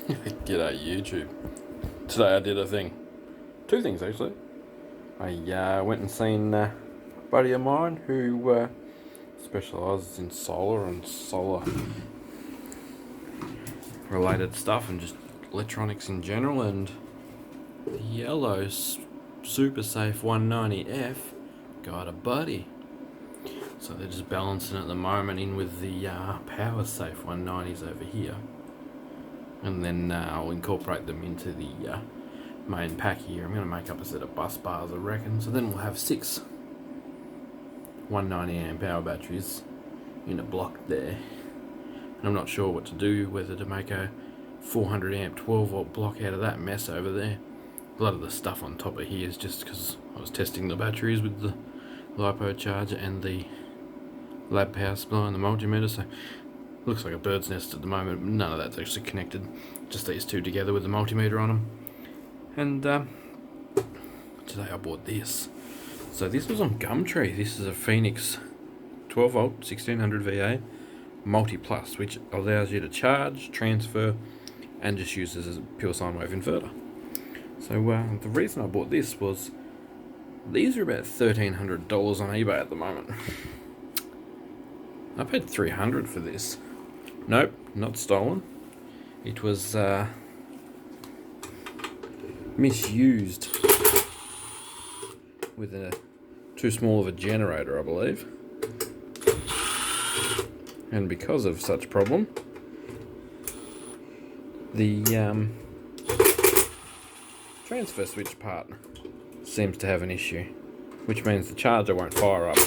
G'day YouTube. Today I did a thing. Two things actually. I went and seen a buddy of mine who specialises in solar and solar related stuff and just electronics in general, and the yellow Super Safe 190F got a buddy. So they're just balancing at the moment in with the Power Safe 190s over here. And then I'll incorporate them into the main pack here. I'm going to make up a set of bus bars, I reckon. So then we'll have 6 190 amp hour batteries in a block there. And I'm not sure what to do, whether to make a 400 amp 12 volt block out of that mess over there. A lot of the stuff on top of here is just because I was testing the batteries with the LiPo charger and the lab power supply and the multimeter, so looks like a bird's nest at the moment. None of that's actually connected, just these two together with the multimeter on them. And today I bought this. So this was on Gumtree. This is a Phoenix 12 volt 1600 VA multi plus, which allows you to charge, transfer, and just use this as a pure sine wave inverter. So the reason I bought this was these are about $1,300 on eBay at the moment. I paid $300 for this. Nope, not stolen. It was misused with a too small of a generator, I believe. And because of such problem, the transfer switch part seems to have an issue, which means the charger won't fire up.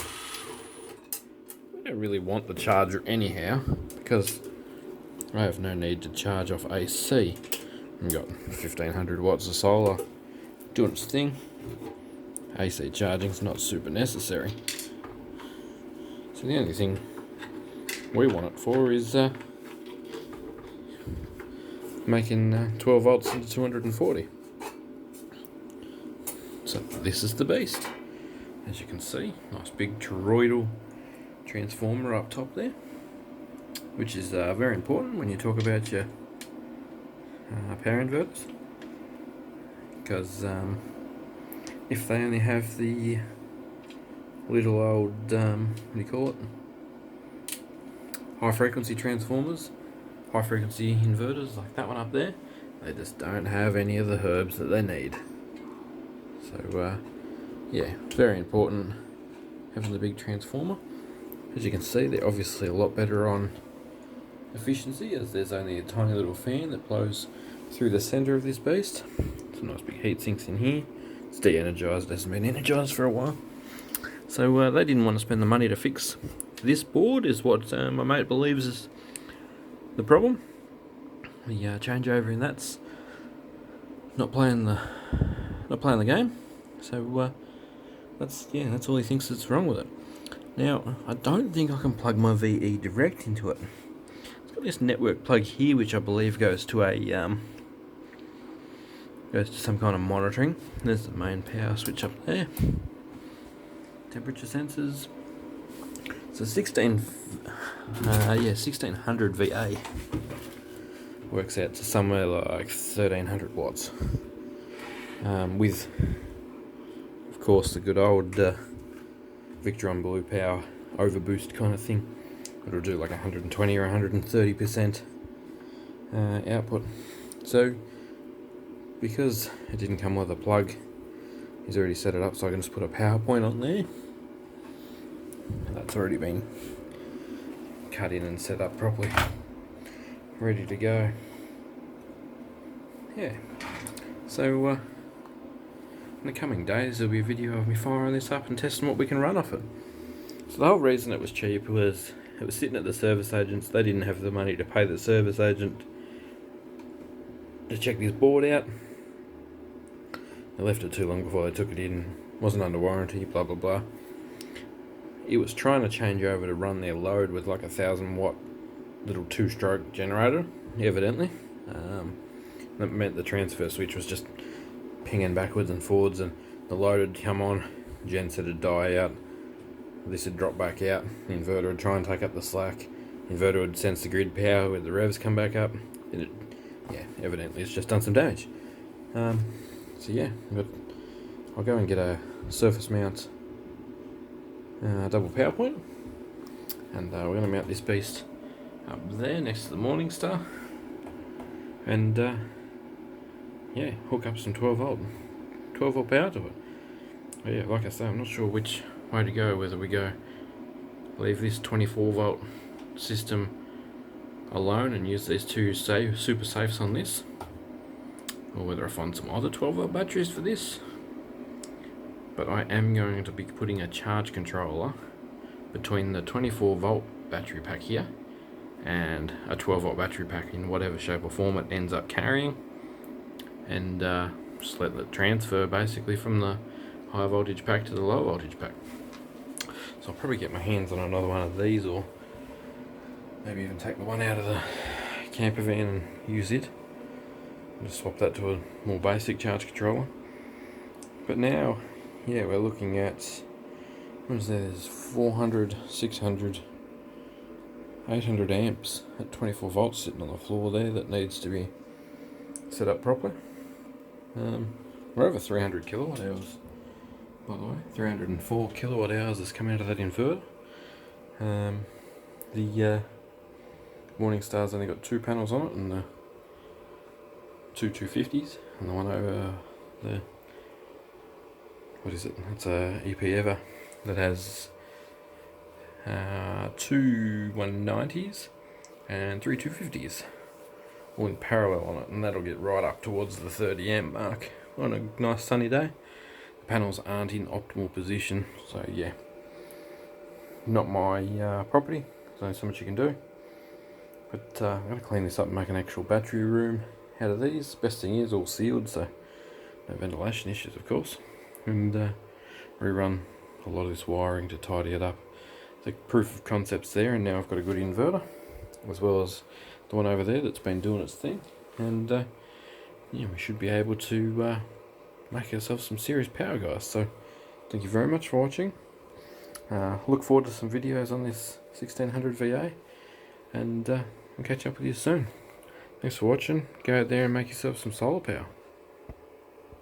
I don't really want the charger anyhow, because I have no need to charge off AC. I've got 1500 watts of solar doing its thing. AC charging's not super necessary. So the only thing we want it for is making 12 volts into 240. So this is the beast. As you can see, nice big toroidal transformer up top there, which is very important when you talk about your power inverters, because if they only have the little old what do you call it, high frequency transformers, high frequency inverters like that one up there, they just don't have any of the herbs that they need. So yeah, very important having the big transformer. As you can see, they're obviously a lot better on efficiency, as there's only a tiny little fan that blows through the centre of this beast. Some nice big heat sinks in here. It's de-energised, hasn't been energised for a while. So they didn't want to spend the money to fix this board, is what my mate believes is the problem. The changeover in that's not playing the game. So that's all he thinks that's wrong with it. Now, I don't think I can plug my VE direct into it. It's got this network plug here, which I believe goes to some kind of monitoring. There's the main power switch up there. Temperature sensors. So 1600 VA works out to somewhere like 1300 watts. With, of course, the good old Victron blue power overboost kind of thing. It'll do like 120 or 130% output. So because it didn't come with a plug, he's already set it up, so I can just put a power point on there. That's already been cut in and set up properly, ready to go. Yeah, so in the coming days there'll be a video of me firing this up and testing what we can run off it. So the whole reason it was cheap was it was sitting at the service agents. They didn't have the money to pay the service agent to check this board out. They left it too long before they took it in. Wasn't under warranty, blah blah blah. It was trying to change over to run their load with like a 1000 watt little 2-stroke generator, evidently. That meant the transfer switch was just pinging backwards and forwards, and the load would come on, gen set would die out, this would drop back out, the inverter would try and take up the slack, the inverter would sense the grid power with the revs come back up, it'd yeah, evidently it's just done some damage. So yeah, but I'll go and get a surface mount double power point, and we're going to mount this beast up there next to the Morningstar, and yeah, hook up some 12 volt power to it. But yeah, like I say, I'm not sure which way to go, whether we go leave this 24 volt system alone and use these two super safes on this, or whether I find some other 12 volt batteries for this. But I am going to be putting a charge controller between the 24 volt battery pack here and a 12 volt battery pack in whatever shape or form it ends up carrying, and just let it transfer basically from the high voltage pack to the low voltage pack. So I'll probably get my hands on another one of these, or maybe even take the one out of the camper van and use it, and just swap that to a more basic charge controller. But now, yeah, we're looking at, what is that, there's 400, 600, 800 amps at 24 volts sitting on the floor there that needs to be set up properly. We're over 300 kilowatt hours, by the way. 304 kilowatt hours has come out of that inverter. The Morningstar's only got 2 panels on it, and the two 250s, and the one over the, what is it? It's a EP Ever that has 2 190s and 3 250s, all in parallel on it, and that'll get right up towards the 30 amp mark on a nice sunny day. The panels aren't in optimal position, so yeah, not my property. There's only so much you can do. But I'm going to clean this up and make an actual battery room out of these. Best thing is all sealed, so no ventilation issues, of course. And rerun a lot of this wiring to tidy it up. The proof of concept's there, and now I've got a good inverter, as well as the one over there that's been doing its thing. And yeah, we should be able to make ourselves some serious power, guys. So thank you very much for watching. Look forward to some videos on this 1600 VA, and I'll catch up with you soon. Thanks for watching. Go out there and make yourself some solar power.